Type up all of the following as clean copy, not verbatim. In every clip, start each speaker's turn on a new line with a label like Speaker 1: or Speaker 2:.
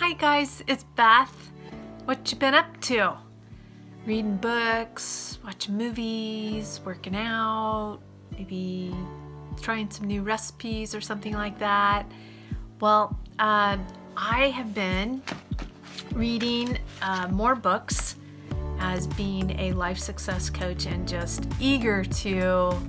Speaker 1: Hi guys, it's Beth. What you been up to? Reading books, watching movies, working out, maybe trying some new recipes or something like that. Well, I have been reading more books as being a life success coach and just eager to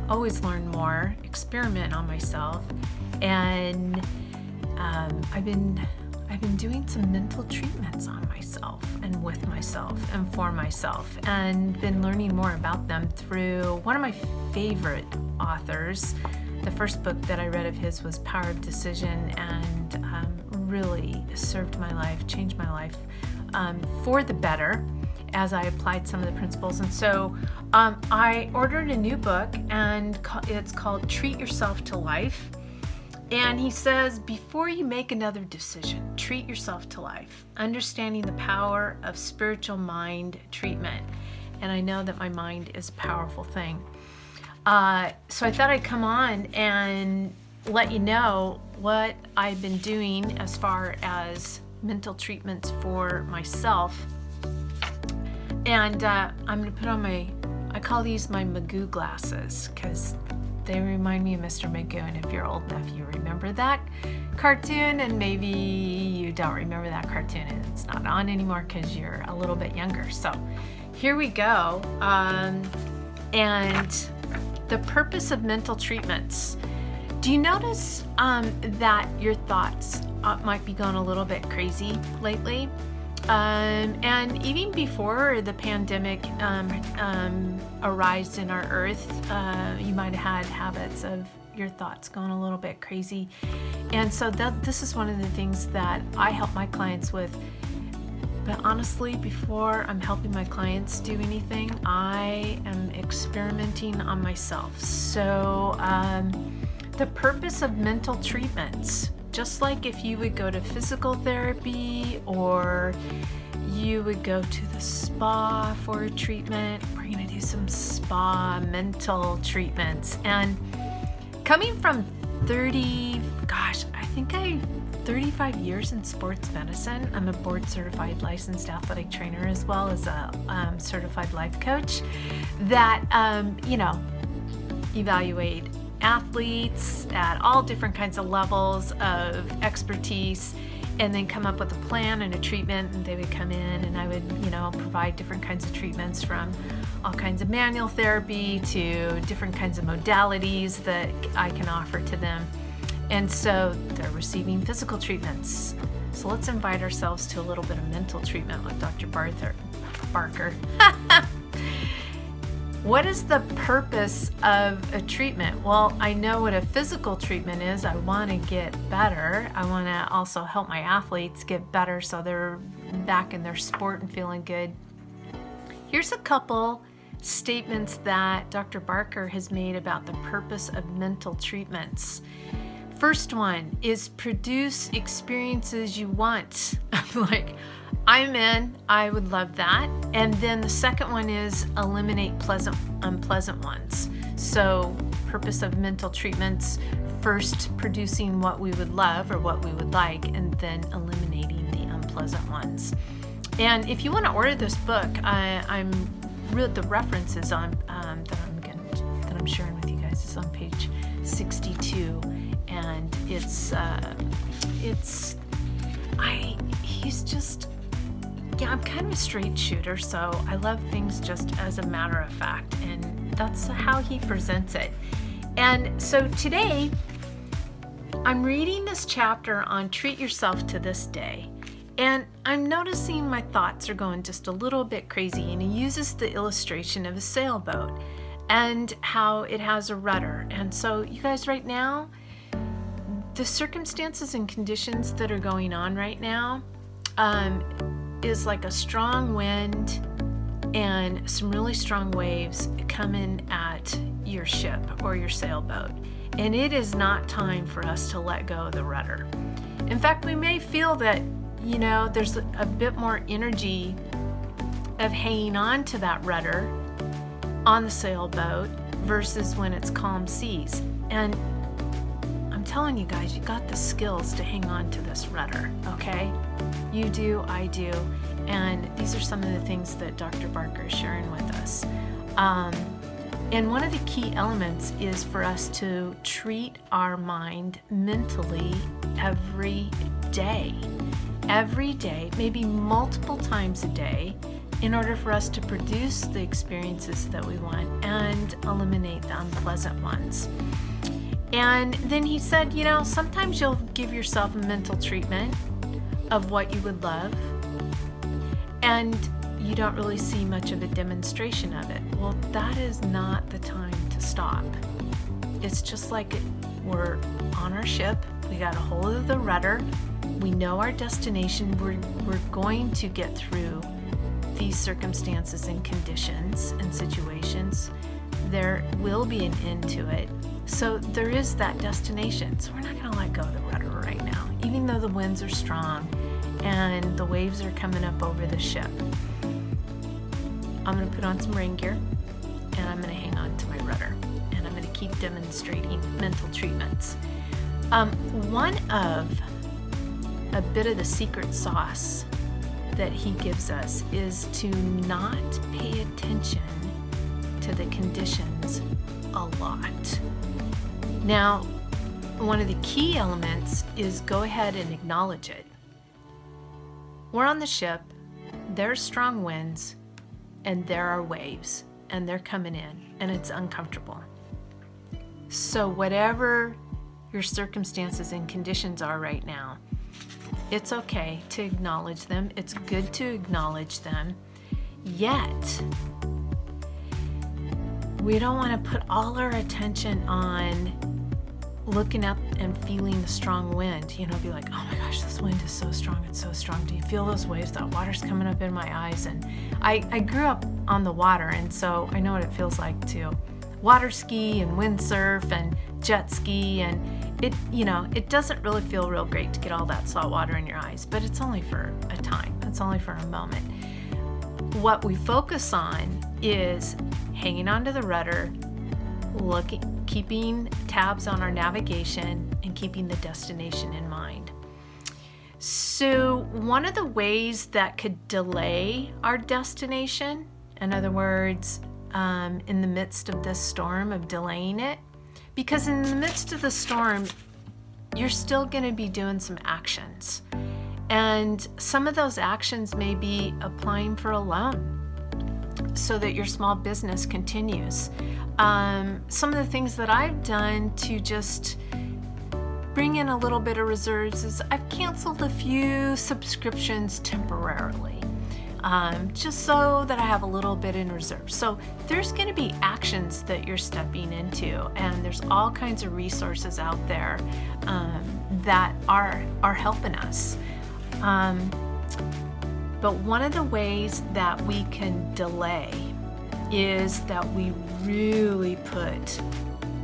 Speaker 1: always learn more, experiment on myself, and I've been doing some mental treatments on myself and with myself and for myself, and been learning more about them through one of my favorite authors. The first book that I read of his was Power of Decision, and really served my life, changed my life for the better as I applied some of the principles. And so I ordered a new book, and it's called Treat Yourself to Life. And he says, before you make another decision, treat yourself to life, understanding the power of spiritual mind treatment. And I know that my mind is a powerful thing. So I thought I'd come on and let you know what I've been doing as far as mental treatments for myself. And I'm going to put on I call these my Magoo glasses, because they remind me of Mr. Magoo, and if you're old enough, you remember that cartoon, and maybe you don't remember that cartoon, and it's not on anymore because you're a little bit younger. So here we go. And the purpose of mental treatments. Do you notice that your thoughts might be going a little bit crazy lately? And even before the pandemic arose in our earth, you might have had habits of your thoughts going a little bit crazy. And so this is one of the things that I help my clients with. But honestly, before I'm helping my clients do anything, I am experimenting on myself. So the purpose of mental treatments, just like if you would go to physical therapy or you would go to the spa for a treatment, we're going to do some spa mental treatments. And coming from 35 years in sports medicine, I'm a board certified licensed athletic trainer as well as a certified life coach that, evaluate athletes at all different kinds of levels of expertise, and then come up with a plan and a treatment. And they would come in, and I would, provide different kinds of treatments, from all kinds of manual therapy to different kinds of modalities that I can offer to them. And so they're receiving physical treatments. So let's invite ourselves to a little bit of mental treatment with Dr. Barker. What is the purpose of a treatment? Well, I know what a physical treatment is. I want to get better. I want to also help my athletes get better so they're back in their sport and feeling good. Here's a couple statements that Dr. Barker has made about the purpose of mental treatments. First one is produce experiences you want. I'm in, I would love that. And then the second one is eliminate unpleasant ones. So purpose of mental treatments, first producing what we would love or what we would like, and then eliminating the unpleasant ones. And if you want to order this book, the references on that I'm sharing with you guys is on page 62, and I'm kind of a straight shooter, so I love things just as a matter of fact, and that's how he presents it. And so today, I'm reading this chapter on Treat Yourself to This Day, and I'm noticing my thoughts are going just a little bit crazy, and he uses the illustration of a sailboat and how it has a rudder. And so you guys, right now, the circumstances and conditions that are going on right now is like a strong wind and some really strong waves coming at your ship or your sailboat. And it is not time for us to let go of the rudder. In fact, we may feel that, there's a bit more energy of hanging on to that rudder on the sailboat versus when it's calm seas. And I'm telling you guys, you got the skills to hang on to this rudder, okay? You do, I do. And these are some of the things that Dr. Barker is sharing with us. And one of the key elements is for us to treat our mind mentally every day, maybe multiple times a day, in order for us to produce the experiences that we want and eliminate the unpleasant ones. And then he said, sometimes you'll give yourself a mental treatment of what you would love, and you don't really see much of a demonstration of it. Well, that is not the time to stop. It's just like we're on our ship. We got a hold of the rudder. We know our destination. We're going to get through these circumstances and conditions and situations. There will be an end to it. So there is that destination. So we're not going to let go of the rudder right now, even though the winds are strong and the waves are coming up over the ship. I'm going to put on some rain gear, and I'm going to hang on to my rudder, and I'm going to keep demonstrating mental treatments. One of a bit of the secret sauce that he gives us is to not pay attention to the conditions a lot. Now, one of the key elements is go ahead and acknowledge it. We're on the ship, there's strong winds, and there are waves, and they're coming in, and it's uncomfortable. So whatever your circumstances and conditions are right now, it's okay to acknowledge them. It's good to acknowledge them. Yet, we don't want to put all our attention on looking up and feeling the strong wind. Be like, oh my gosh, this wind is so strong. It's so strong. Do you feel those waves? That water's coming up in my eyes. And I grew up on the water, and so I know what it feels like to water ski and windsurf and jet ski, and it doesn't really feel real great to get all that salt water in your eyes, but it's only for a time. It's only for a moment. What we focus on is hanging onto the rudder, keeping tabs on our navigation, and keeping the destination in mind. So one of the ways that could delay our destination, in other words, in the midst of this storm, of delaying it, because in the midst of the storm, you're still going to be doing some actions. And some of those actions may be applying for a loan so that your small business continues. Some of the things that I've done to just bring in a little bit of reserves is I've canceled a few subscriptions temporarily, just so that I have a little bit in reserve. So there's going to be actions that you're stepping into, and there's all kinds of resources out there that are helping us. But one of the ways that we can delay is that we really put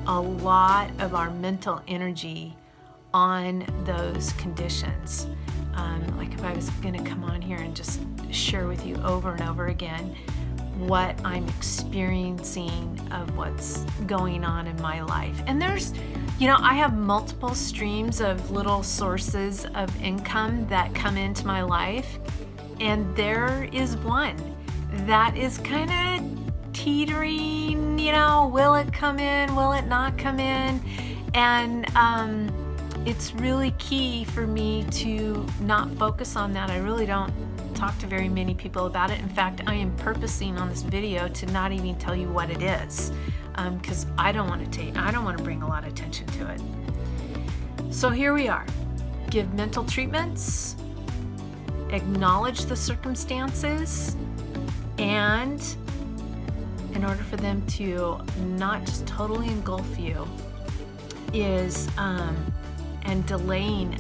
Speaker 1: a lot of our mental energy on those conditions. Like if I was going to come on here and just share with you over and over again what I'm experiencing of what's going on in my life. And there's, I have multiple streams of little sources of income that come into my life. And there is one that is kind of teetering, will it come in? Will it not come in? And it's really key for me to not focus on that. I really don't talk to very many people about it. In fact, I am purposing on this video to not even tell you what it is, because I don't want to bring a lot of attention to it. So here we are. Give mental treatments, acknowledge the circumstances, and in order for them to not just totally engulf you is and delaying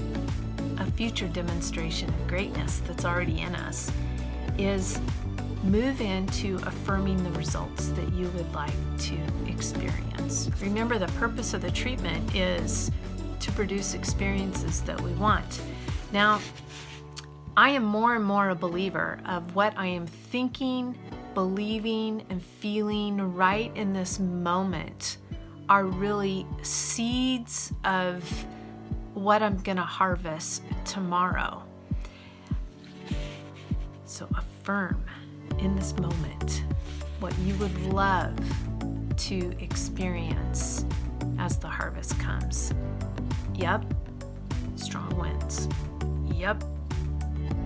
Speaker 1: a future demonstration of greatness that's already in us is move into affirming the results that you would like to experience. Remember, the purpose of the treatment is to produce experiences that we want. Now, I am more and more a believer of what I am thinking, believing, and feeling right in this moment are really seeds of what I'm going to harvest tomorrow. So affirm in this moment what you would love to experience as the harvest comes. Yep, strong winds. Yep,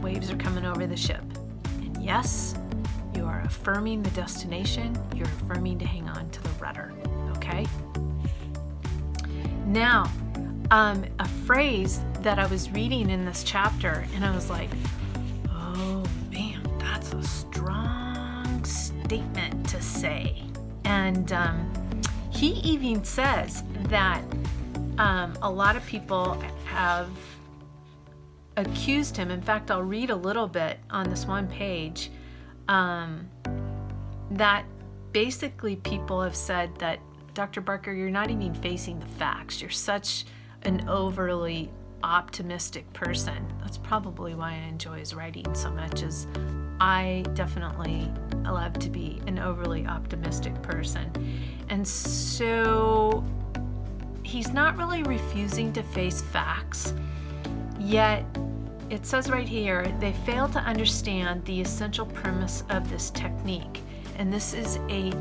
Speaker 1: waves are coming over the ship. And yes, you are affirming the destination. You're affirming to hang on to the rudder, okay? Now, a phrase that I was reading in this chapter, and I was like, oh man, that's a strong statement to say. And he even says that a lot of people have accused him. In fact, I'll read a little bit on this one page, that basically people have said that, Dr. Barker, you're not even facing the facts. You're such an overly optimistic person. That's probably why I enjoy his writing so much, is I definitely love to be an overly optimistic person. And so he's not really refusing to face facts, yet it says right here, they fail to understand the essential premise of this technique. And this is a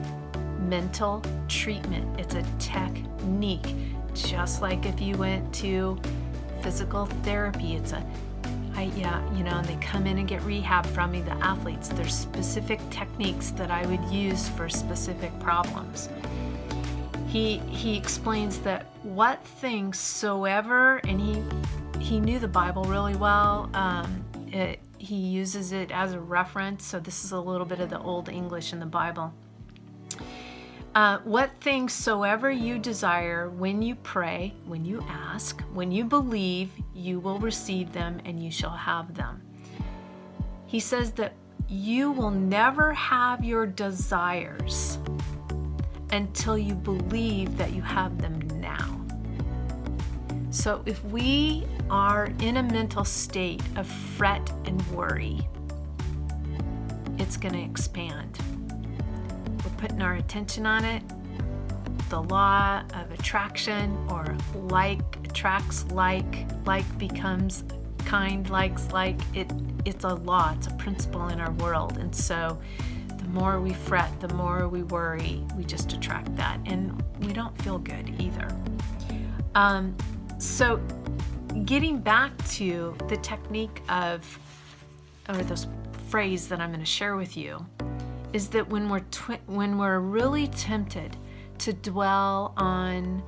Speaker 1: mental treatment. It's a technique. Just like if you went to physical therapy, and they come in and get rehab from me, the athletes, there's specific techniques that I would use for specific problems. He explains that what things soever, and he knew the Bible really well. He uses it as a reference, so this is a little bit of the Old English in the Bible. What things soever you desire when you pray, when you ask, when you believe, you will receive them and you shall have them. He says that you will never have your desires until you believe that you have them now. So if we are in a mental state of fret and worry, it's going to expand. We're putting our attention on it. The law of attraction, or like attracts like becomes kind, likes like. It's a law, it's a principle in our world. And so the more we fret, the more we worry, we just attract that. And we don't feel good either. So getting back to the technique or this phrase that I'm going to share with you, is that when we're really tempted to dwell on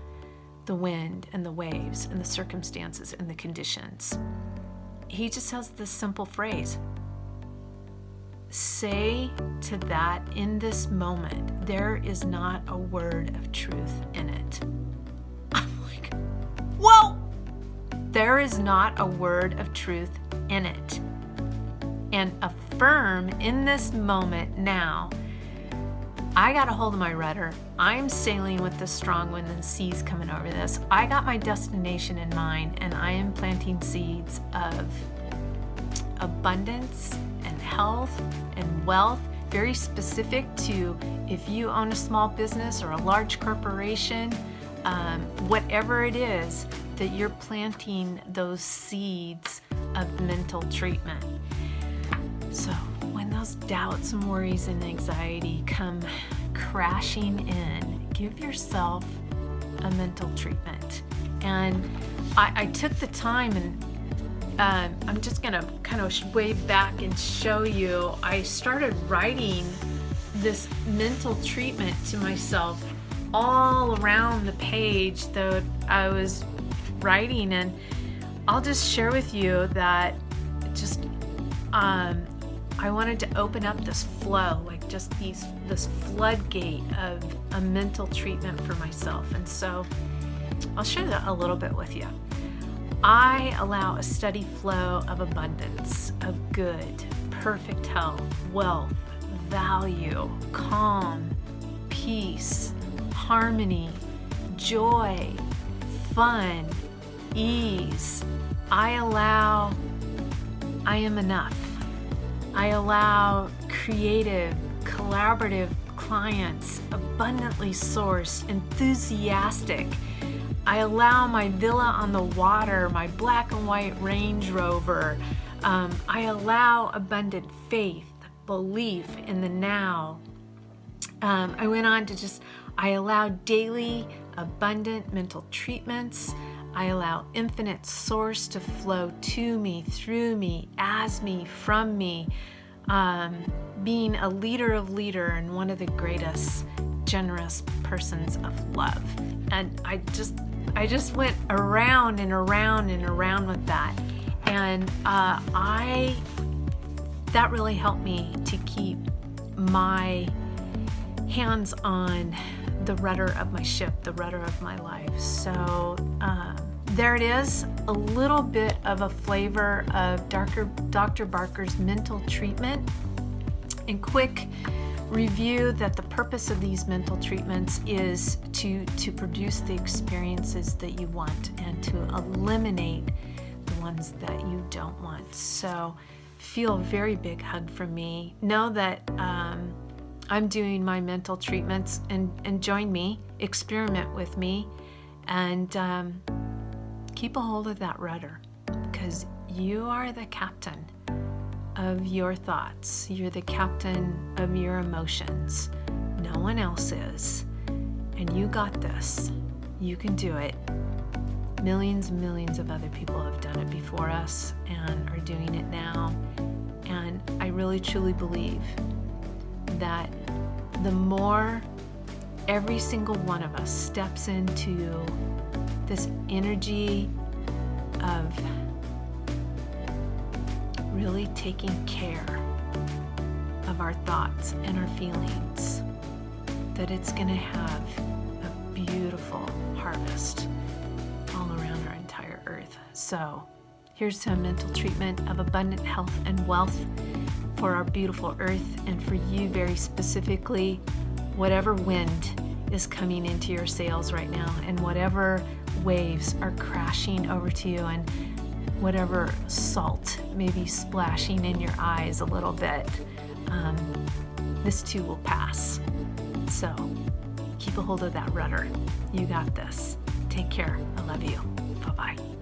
Speaker 1: the wind and the waves and the circumstances and the conditions, he just has this simple phrase. Say to that in this moment, there is not a word of truth in it. I'm like, whoa! There is not a word of truth in it. And affirm in this moment now, I got a hold of my rudder. I'm sailing with this strong wind and seas coming over this. I got my destination in mind, and I am planting seeds of abundance and health and wealth, very specific to if you own a small business or a large corporation, whatever it is, that you're planting those seeds of mental treatment. So when those doubts and worries and anxiety come crashing in, give yourself a mental treatment. And I took the time, and I'm just going to kind of wave back and show you. I started writing this mental treatment to myself all around the page that I was writing, and I'll just share with you that just I wanted to open up this flow, like just this floodgate of a mental treatment for myself. And so I'll share that a little bit with you. I allow a steady flow of abundance, of good, perfect health, wealth, value, calm, peace, harmony, joy, fun, ease. I am enough. I allow creative, collaborative clients, abundantly sourced, enthusiastic. I allow my villa on the water, my black and white Range Rover, I allow abundant faith, belief in the now. I went on to I allow daily abundant mental treatments. I allow infinite source to flow to me, through me, as me, from me. Being a leader of leader and one of the greatest generous persons of love. And I just went around and around and around with that. And that really helped me to keep my hands on the rudder of my ship, the rudder of my life. So there it is, a little bit of a flavor of Dr. Barker's mental treatment. And quick review that the purpose of these mental treatments is to produce the experiences that you want and to eliminate the ones that you don't want. So feel a very big hug from me. Know that I'm doing my mental treatments, and join me, experiment with me, and keep a hold of that rudder, because you are the captain of your thoughts. You're the captain of your emotions. No one else is. And you got this. You can do it. Millions and millions of other people have done it before us and are doing it now. And I really truly believe that the more every single one of us steps into this energy of really taking care of our thoughts and our feelings, that it's going to have a beautiful harvest all around our entire earth. So here's to a mental treatment of abundant health and wealth for our beautiful earth, and for you very specifically, whatever wind is coming into your sails right now, and whatever waves are crashing over to you, and whatever salt may be splashing in your eyes a little bit, this too will pass. So keep a hold of that rudder. You got this. Take care. I love you. Bye-bye.